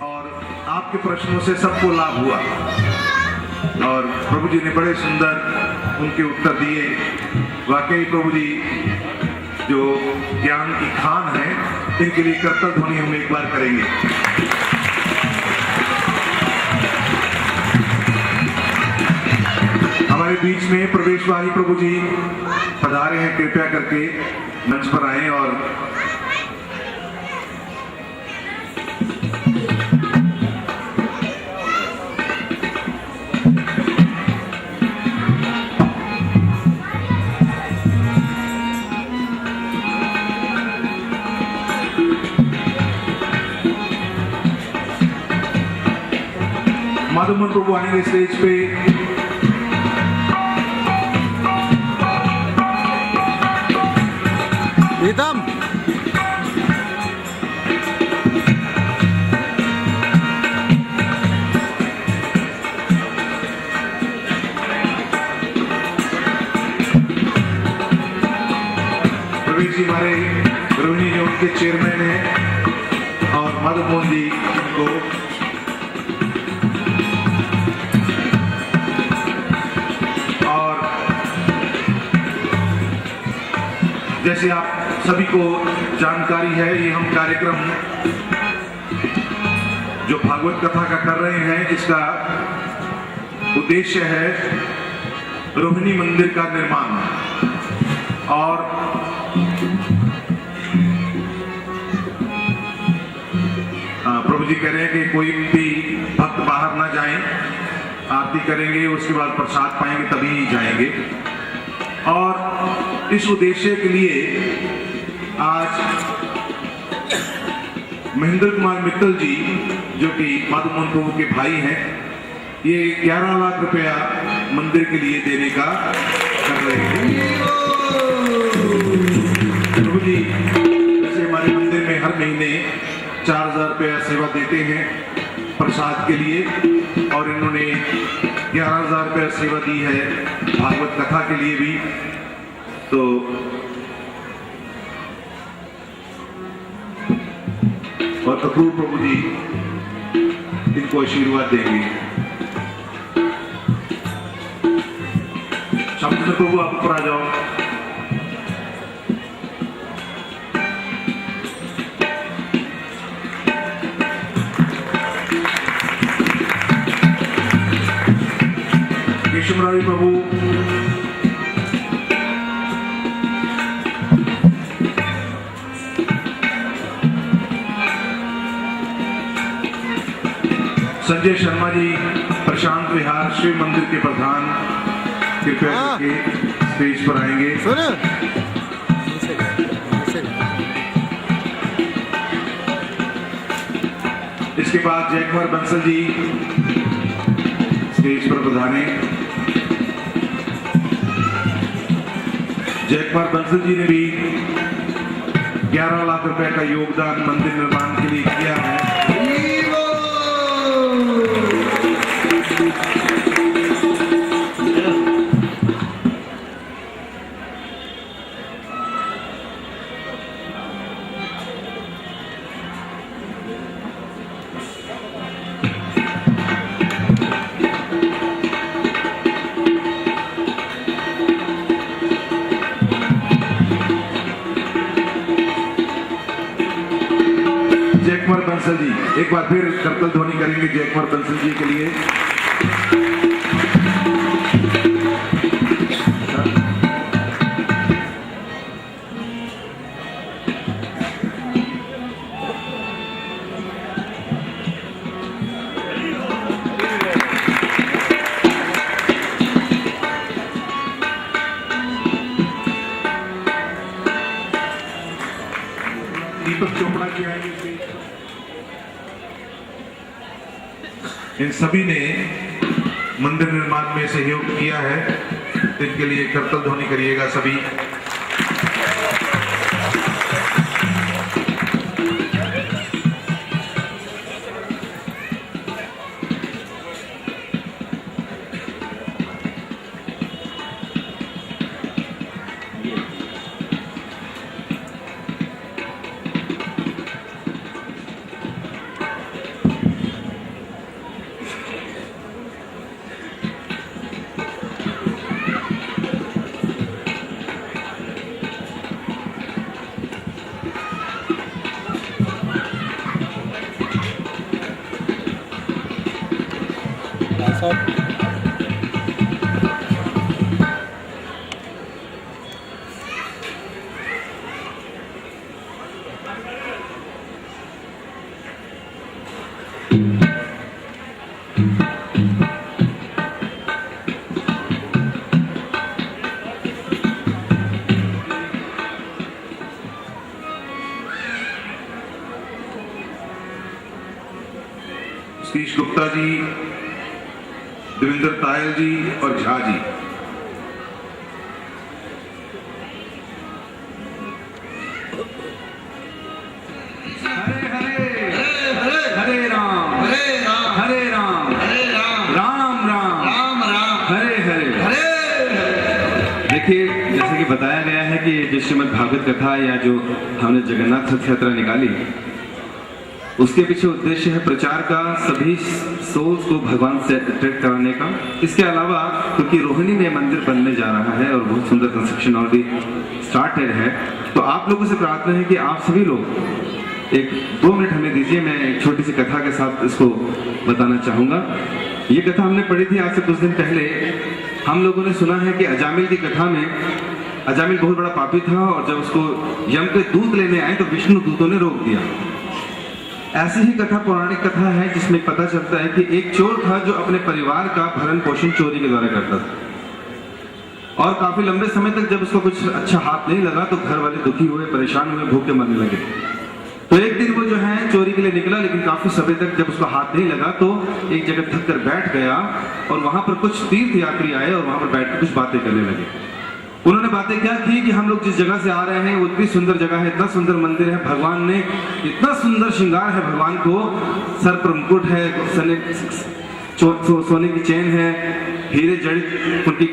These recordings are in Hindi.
और आपके प्रश्नों से सबको लाभ हुआ और प्रभु जी ने बड़े सुंदर उनके उत्तर दिए। वाकई प्रभु जी जो ज्ञान की खान है, इनके लिए करतल ध्वनि हम एक बार करेंगे। हमारे बीच में प्रवेशवाही प्रभु जी पधारे हैं, कृपया करके मंच पर आए और माधवमोहन प्रभु आएंगे स्टेज पे। प्रीतम प्रवेश जी हमारे रोहिणी जो उनके चेयरमैन हैं और माधवमोहन जी को जैसे आप सभी को जानकारी है, ये हम कार्यक्रम जो भागवत कथा का कर रहे हैं, इसका उद्देश्य है रोहिणी मंदिर का निर्माण। और प्रभु जी कह रहे हैं कि कोई भी भक्त बाहर ना जाएं, आरती करेंगे उसके बाद प्रसाद पाएंगे तभी जाएंगे। और इस उद्देश्य के लिए आज महेंद्र कुमार मित्तल जी, जो कि माधवमोहन प्रभु के भाई हैं, ये 11 लाख रुपया मंदिर के लिए देने का कर रहे हैं। प्रभु जी जैसे हमारे मंदिर में हर महीने 4000 रुपया सेवा देते हैं प्रसाद के लिए, और इन्होंने 11,000 रुपया सेवा दी है भागवत कथा के लिए भी। तो और कपूर प्रभु जी इनको आशीर्वाद देंगे। शब्द प्रभु आप ऊपर आ जाओ। केशवराव प्रभु संजय शर्मा जी प्रशांत विहार शिव मंदिर के प्रधान, कृपया करके स्टेज पर आएंगे। इसके बाद जयकुमार बंसल जी स्टेज पर पधारे। जयकुमार बंसल जी ने भी 11 लाख रुपए का योगदान मंदिर निर्माण के लिए किया है। जयकुमार बंसल जी एक बार फिर करतल ध्वनि करेंगे जयकुमार बंसल जी के लिए। दीपक चोपड़ा जी आएंगे। इन सभी ने मंदिर निर्माण में सहयोग किया है, इनके लिए करतल ध्वनि करिएगा सभी। सतीश गुप्ता जी, देवेंद्र तायल जी और झा जी। हरे हरे हरे राम हरे राम राम राम हरे हरे। देखिए, जैसे कि बताया गया है कि जो श्रीमद् भागवत कथा या जो हमने जगन्नाथ रथ यात्रा निकाली, उसके पीछे उद्देश्य है प्रचार का, सभी सोल्स को भगवान से अट्रैक्ट कराने का। इसके अलावा क्योंकि रोहिणी में मंदिर बनने जा रहा है और बहुत सुंदर कंस्ट्रक्शन ऑलरेडी स्टार्टेड है, तो आप लोगों से प्रार्थना है कि आप सभी लोग एक 2 मिनट हमें दीजिए। मैं एक छोटी सी कथा के साथ इसको बताना चाहूंगा। ये कथा हमने पढ़ी थी आज से कुछ दिन पहले। हम लोगों ने सुना है कि अजामिल की कथा में अजामिल बहुत बड़ा पापी था और जब उसको यम के दूत लेने आए तो विष्णु दूतों ने रोक दिया। ऐसी ही कथा पौराणिक कथा है जिसमें पता चलता है कि एक चोर था जो अपने परिवार का भरण पोषण चोरी के द्वारा करता था और काफी लंबे समय तक जब उसको कुछ अच्छा हाथ नहीं लगा तो घर वाले दुखी हुए, परेशान हुए, भूखे मरने लगे। तो एक दिन वो जो है चोरी के लिए निकला, लेकिन काफी समय तक जब उसको हाथ नहीं लगा तो एक जगह थक कर बैठ गया और वहां पर कुछ तीर्थ यात्री आए और वहां पर बैठ कर कुछ बातें करने लगे। उन्होंने बातें क्या की कि हम लोग जिस जगह से आ रहे हैं वो इतनी सुंदर जगह है, इतना सुंदर मंदिर है, भगवान ने इतना सुंदर श्रृंगार है, भगवान को सर पर मुकुट है, सोने की चेन है, हीरे जड़ित उनकी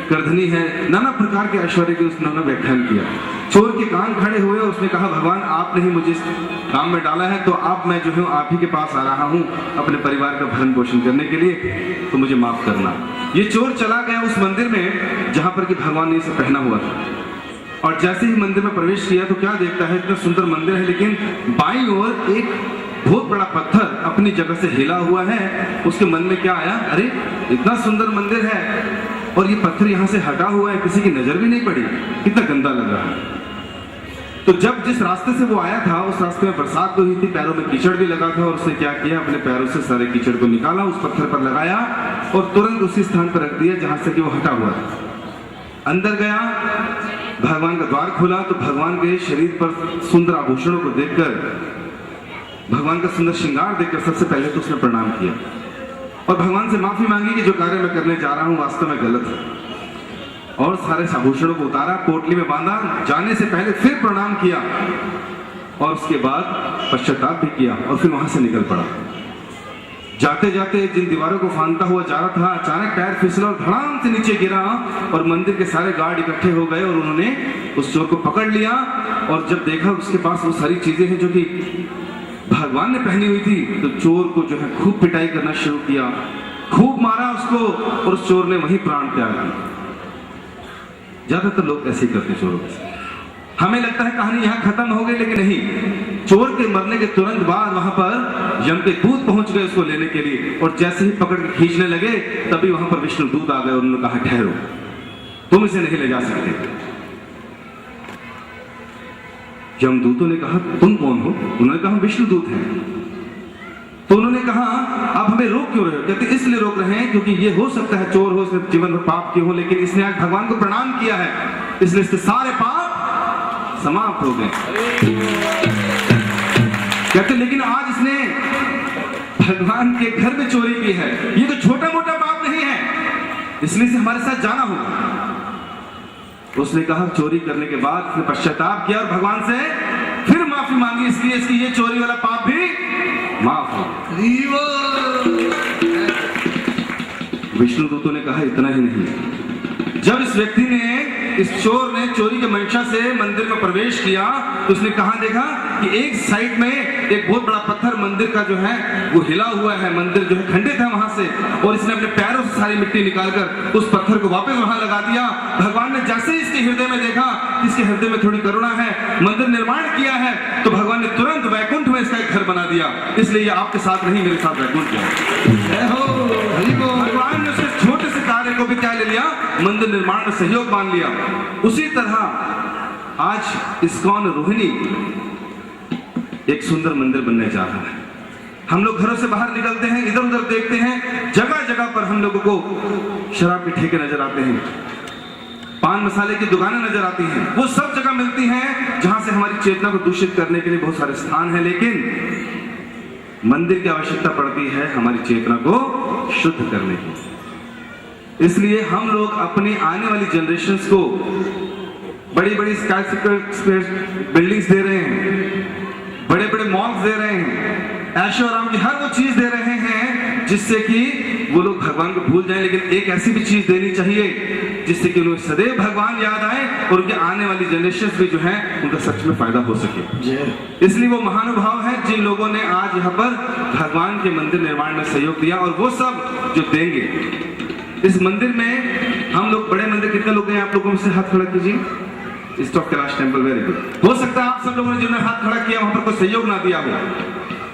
करधनी है, नाना प्रकार के ऐश्वर्य के उसने व्याख्यान किया। चोर के कान खड़े हुए और उसने कहा, भगवान आपने ही मुझे इस काम में डाला है, तो आप मैं जो हूँ आप ही के पास आ रहा हूँ अपने परिवार का भरण पोषण करने के लिए, तो मुझे माफ करना। ये चोर चला गया उस मंदिर में जहां पर कि भगवान ने इसे पहना हुआ था और जैसे ही मंदिर में प्रवेश किया तो क्या देखता है, इतना सुंदर मंदिर है लेकिन बाईं ओर एक बहुत बड़ा पत्थर अपनी जगह से हिला हुआ है। उसके मन में क्या आया, अरे इतना सुंदर मंदिर है और ये पत्थर यहाँ से हटा हुआ है, किसी की नजर भी नहीं पड़ी, कितना गंदा लग रहा है। तो जब जिस रास्ते से वो आया था उस रास्ते में बरसात हुई थी, पैरों में कीचड़ भी लगा था और उसने क्या किया, अपने पैरों से सारे कीचड़ को निकाला, उस पत्थर पर लगाया और तुरंत उसी स्थान पर रख दिया जहां से कि वो हटा हुआ था। अंदर गया, भगवान का द्वार खोला तो भगवान के शरीर पर सुंदर आभूषणों को देखकर, भगवान का सुंदर श्रृंगार देखकर सबसे पहले तो उसने प्रणाम किया और भगवान से माफी मांगी कि जो कार्य मैं करने जा रहा हूं वास्तव में गलत है, और सारे आभूषणों को उतारा, पोटली में बांधा, जाने से पहले फिर प्रणाम किया और उसके बाद पश्चाताप भी किया और फिर वहां से निकल पड़ा। जाते जाते जिन दीवारों को फांदता हुआ जा रहा था, अचानक पैर फिसला और धड़ाम से नीचे गिरा और मंदिर के सारे गार्ड इकट्ठे हो गए और उन्होंने उस चोर को पकड़ लिया और जब देखा उसके पास वो सारी चीजें हैं जो कि भगवान ने पहनी हुई थी, तो चोर को जो है खूब पिटाई करना शुरू किया, खूब मारा उसको और उस चोर ने वहीं प्राण त्याग दिया। ज्यादातर लोग ऐसे ही करते चोरों के साथ। हमें लगता है कहानी यहाँ खत्म हो गई, लेकिन नहीं, चोर के मरने के तुरंत बाद वहां पर यम के दूत पहुंच गए उसको लेने के लिए और जैसे ही पकड़ के खींचने लगे तभी वहां पर विष्णु दूत आ गए और उन्होंने कहा, ठहरो, तुम इसे नहीं ले जा सकते। यमदूतों ने कहा, तुम कौन हो? उन्होंने कहा, हम विष्णु दूत हैं। तो उन्होंने कहा, आप हमें रोक क्यों रहे हो? कहते, इसलिए रोक रहे हैं क्योंकि ये हो सकता है चोर हो, इसने जीवन में पाप किए हो, लेकिन इसने आज भगवान को प्रणाम किया है, इसलिए इसके सारे पाप समाप्त हो गए। कहते, लेकिन आज इसने भगवान के घर में चोरी की है, ये तो छोटा मोटा पाप नहीं है, इसलिए इसे हमारे साथ जाना होगा। उसने कहा, चोरी करने के बाद फिर पश्चाताप किया और भगवान से फिर माफी मांगी, इसलिए इसकी ये चोरी वाला पाप भी माफ हो। विष्णु दूतों ने कहा, इतना ही नहीं, जब इस व्यक्ति ने इस चोर ने चोरी के मंशा से मंदिर में प्रवेश किया तो उसने कहा देखा कि एक साइड में एक बहुत बड़ा पत्थर मंदिर का जो है वो हिला हुआ है, मंदिर जो है खंडित है वहां से, और इसने अपने पैरों से सारी मिट्टी निकालकर उस पत्थर को वापस वहां लगा दिया। भगवान ने जैसे ही इसके हृदय में देखा इसके हृदय में थोड़ी करुणा है, मंदिर निर्माण किया है, तो भगवान ने तुरंत वैकुंठ में इसका एक घर बना दिया। इसलिए ये आपके साथ नहीं, मेरे साथ वैकुंठ गया। भगवान ने उसके छोटे से कार्य को भी क्या ले लिया, मंदिर निर्माण में सहयोग मान लिया। उसी तरह आज इस्कॉन रोहिणी एक सुंदर मंदिर बनने जा रहा है। हम लोग घरों से बाहर निकलते हैं, इधर उधर देखते हैं, जगह जगह पर हम लोगों को शराब के ठेके नजर आते हैं, पान मसाले की दुकानें नजर आती हैं। वो सब जगह मिलती हैं जहां से हमारी चेतना को दूषित करने के लिए बहुत सारे स्थान हैं, लेकिन मंदिर की आवश्यकता पड़ती है हमारी चेतना को शुद्ध करने की। इसलिए हम लोग अपनी आने वाली जनरेशंस को बड़ी बड़ी स्काईस्क्रेपर बिल्डिंग्स दे रहे हैं, बड़े बड़े मॉल्स दे रहे हैं, ऐशो आराम की हर वो चीज दे रहे हैं जिससे कि वो लोग भगवान को भूल जाएं। लेकिन एक ऐसी भी चीज देनी चाहिए जिससे कि उन्हें सदैव भगवान याद आए और उनके आने वाली जनरेशन भी जो है उनका सच में फायदा हो सके। इसलिए वो महानुभाव है जिन लोगों ने आज यहाँ पर भगवान के मंदिर निर्माण में सहयोग दिया, और वो सब जो देंगे इस मंदिर में। हम लोग बड़े मंदिर कितने लोग गए, आप लोगों से हाथ खड़ा कीजिए। East of Kailash temple, very good. हो सकता है आप सब लोगों ने जिन्होंने हाथ खड़ा किया वहां पर कोई सहयोग ना दिया हो,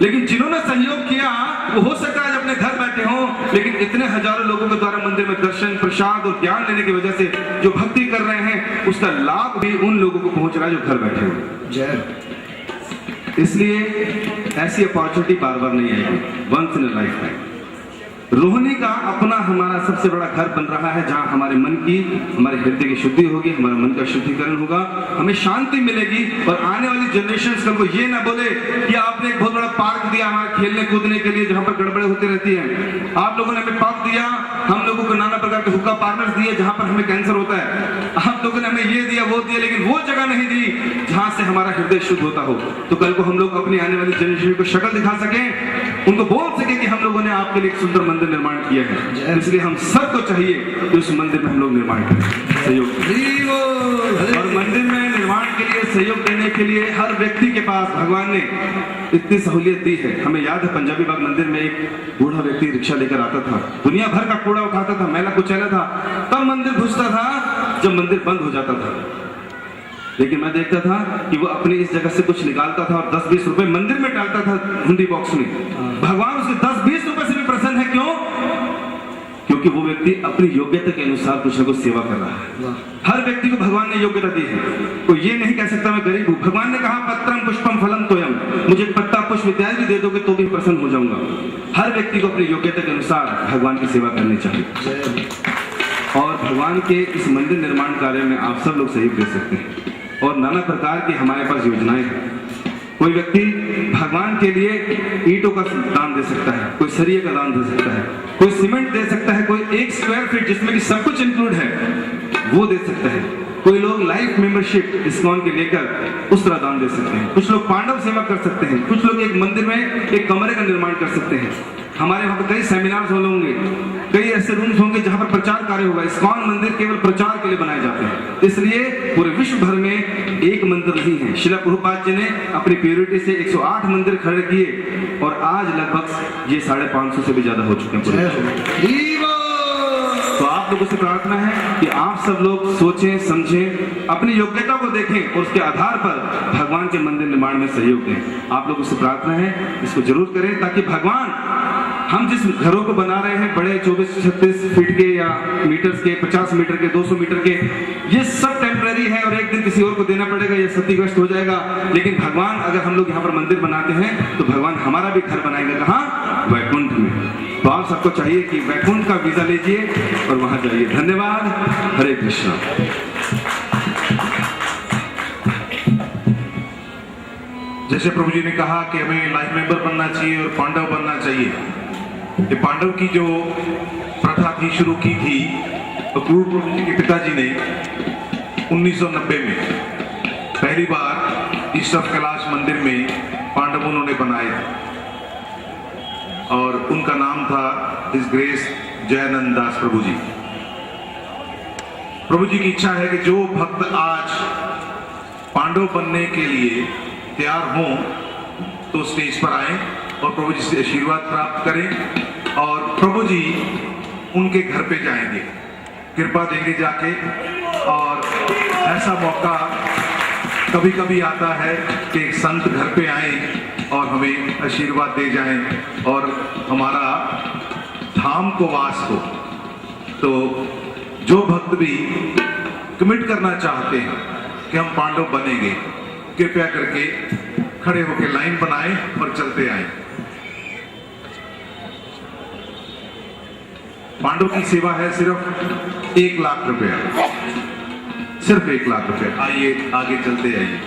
लेकिन जिन्होंने सहयोग किया वो हो सकता है अपने घर बैठे हों, लेकिन इतने हजारों लोगों के द्वारा मंदिर में दर्शन, प्रसाद और ज्ञान लेने की वजह से जो भक्ति कर रहे हैं उसका लाभ भी उन लोगों को पहुंच रहा है जो घर बैठे हुए। जय। इसलिए ऐसी अपॉर्चुनिटी बार बार नहीं आएगी, once in a lifetime. Rohini का अपना हमारा सबसे बड़ा घर बन रहा है जहां हमारे मन की, हमारे हृदय की शुद्धि होगी, हमारे मन का शुद्धिकरण होगा, हमें शांति मिलेगी। और आने वाली जनरेशन कल को ये ना बोले कि आपने एक बहुत बड़ा पार्क दिया हमारे खेलने कूदने के लिए जहां पर गड़बड़े होती रहती है, आप लोगों ने हमें पार्क दिया, हम लोगों को नाना प्रकार के हुक्का पार्लर्स दिए जहां पर हमें कैंसर होता है, आप लोगों ने हमें ये दिया वो दिया, लेकिन वो जगह नहीं दी जहां से हमारा हृदय शुद्ध होता हो। तो कल को हम लोग अपनी आने वाली जनरेशन को शक्ल दिखा सकें, उनको बोल सके कि हम लोगों ने आपके लिए एक सुंदर मंदिर निर्माण किया है। इसलिए हम सबको चाहिए कि उस मंदिर में हम लोग निर्माण करें, सहयोग करें। और मंदिर में निर्माण के लिए सहयोग देने के लिए हर व्यक्ति के पास भगवान ने इतनी सहूलियत दी है। हमें याद है पंजाबी बाग मंदिर में एक बूढ़ा व्यक्ति रिक्शा लेकर आता था, दुनिया भर का कूड़ा उठाता था, मैला कुचैला था, तब मंदिर घुसता था जब मंदिर बंद हो जाता था। लेकिन मैं देखता था कि वो अपनी इस जगह से कुछ निकालता था और 10-20 रुपए मंदिर में डालता था हुंडी बॉक्स में। भगवान उसके 10-20 रुपए से भी प्रसन्न है। क्यों? क्योंकि वो व्यक्ति अपनी योग्यता के अनुसार कुछ न कुछ सेवा कर रहा है। हर व्यक्ति को भगवान ने योग्यता दी है, कोई ये नहीं कह सकता मैं गरीब हूं। भगवान ने कहा पत्रम पुष्पम फलम तोयम, मुझे पत्ता पुष्प इत्यादि भी दे दोगे तो भी प्रसन्न हो जाऊंगा। हर व्यक्ति को अपनी योग्यता के अनुसार भगवान की सेवा करनी चाहिए, और भगवान के इस मंदिर निर्माण कार्य में आप सब लोग सहयोग दे सकते हैं। और नाना प्रकार की हमारे पास योजनाएं हैं। कोई व्यक्ति भगवान के लिए ईंटों का दान दे सकता है, कोई सरिये का दान दे सकता है, कोई सीमेंट दे सकता है, कोई 1 स्क्वायर फीट जिसमें कि सब कुछ इंक्लूड है वो दे सकता है, कोई लोग लाइफ मेंबरशिप इस्कॉन के लेकर उस तरह दान दे सकते हैं, कुछ लोग पांडव सेवा कर सकते हैं, कुछ लोग एक मंदिर में एक कमरे का निर्माण कर सकते हैं। हमारे वहां पर कई सेमिनार्स होंगे, कई ऐसे रूम्स होंगे जहां पर प्रचार कार्य होगा। इस्कॉन मंदिर केवल प्रचार के लिए बनाए जाते हैं, इसलिए पूरे विश्व भर में एक मंदिर नहीं है। श्रील प्रभुपाद जी ने अपनी प्योरिटी से 108 मंदिर खड़े किए और आज लगभग ये 550 से भी ज्यादा हो चुके हैं। तो आप लोगों से प्रार्थना है कि आप सब लोग सोचें, समझें, अपनी योग्यता को देखें और उसके आधार पर भगवान के मंदिर निर्माण में सहयोग दें। आप लोगों से प्रार्थना है इसको जरूर करें, ताकि भगवान हम जिस घरों को बना रहे हैं बड़े 24-36 फीट के या मीटर्स के, 50 मीटर के, 200 मीटर के, ये सब टेम्पररी है और एक दिन किसी और को देना पड़ेगा, ये क्षतिग्रस्त हो जाएगा। लेकिन भगवान अगर हम लोग यहाँ पर मंदिर बनाते हैं तो भगवान हमारा भी घर बनाएंगे। कहाँ? वैकुंठ में। तो आप सबको चाहिए कि वैकुंठ का वीजा लीजिए और वहां जाइए। धन्यवाद। हरे कृष्णा। जैसे प्रभु जी ने कहा कि हमें लाइफ मेंबर बनना चाहिए और पांडव बनना चाहिए, ये पांडव की जो प्रथा थी शुरू की थी तो गुरु प्रभु जी के पिताजी ने 1990 में पहली बार ईस्ट ऑफ कैलाश मंदिर में पांडव उन्होंने बनाए और उनका नाम था हिज ग्रेस जयानंद दास प्रभु जी। प्रभु जी की इच्छा है कि जो भक्त आज पांडव बनने के लिए तैयार हों तो स्टेज पर आए और प्रभु जी से आशीर्वाद प्राप्त करें और प्रभु जी उनके घर पे जाएंगे, कृपा देंगे जाके। और ऐसा मौका कभी कभी आता है कि एक संत घर पे आए और हमें आशीर्वाद दे जाएं और हमारा धाम को वास हो। तो जो भक्त भी कमिट करना चाहते हैं कि हम पांडव बनेंगे, कृपया करके खड़े होकर लाइन बनाएं और चलते आएं। पांडव की सेवा है सिर्फ 1 लाख रुपया, सिर्फ 1 लाख रुपया। आइए आगे चलते आइए।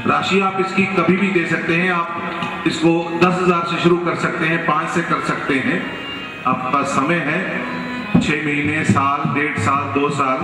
राशि आप इसकी कभी भी दे सकते हैं। आप इसको 10,000 से शुरू कर सकते हैं, 5 से कर सकते हैं। आपके पास समय है, 6 महीने, साल, 1.5 साल, 2 साल।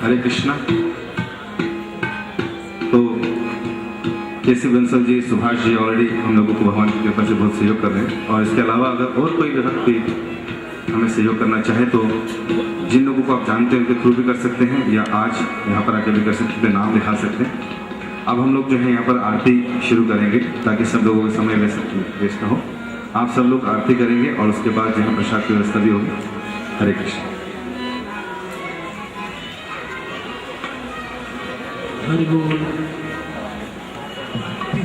हरे कृष्णा। तो केसी बंसल जी, सुभाष जी ऑलरेडी हम लोगों को भगवान की कृपा से बहुत सहयोग कर रहे हैं। और इसके अलावा अगर और कोई व्यक्ति हमें सहयोग करना चाहे तो जिन लोगों को आप जानते हैं उनके थ्रू भी कर सकते हैं या आज यहाँ पर आके भी कर सकते हैं, नाम लिखा सकते हैं। अब हम लोग जो है यहाँ पर आरती शुरू करेंगे ताकि सब लोगों का समय वेस्ट ना हो। आप सब लोग आरती करेंगे और उसके बाद यहाँ प्रसाद की व्यवस्था भी होगी। हरे कृष्ण।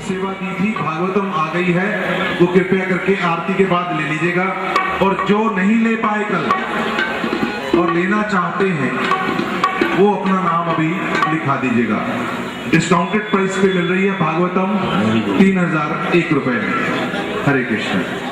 सेवा दी थी, भागवतम आ गई है, वो कृपया करके आरती के बाद ले लीजिएगा। और जो नहीं ले पाए कल और लेना चाहते हैं वो अपना नाम अभी लिखा दीजिएगा। डिस्काउंटेड प्राइस पे मिल रही है भागवतम 3001 रुपए में। हरे कृष्ण।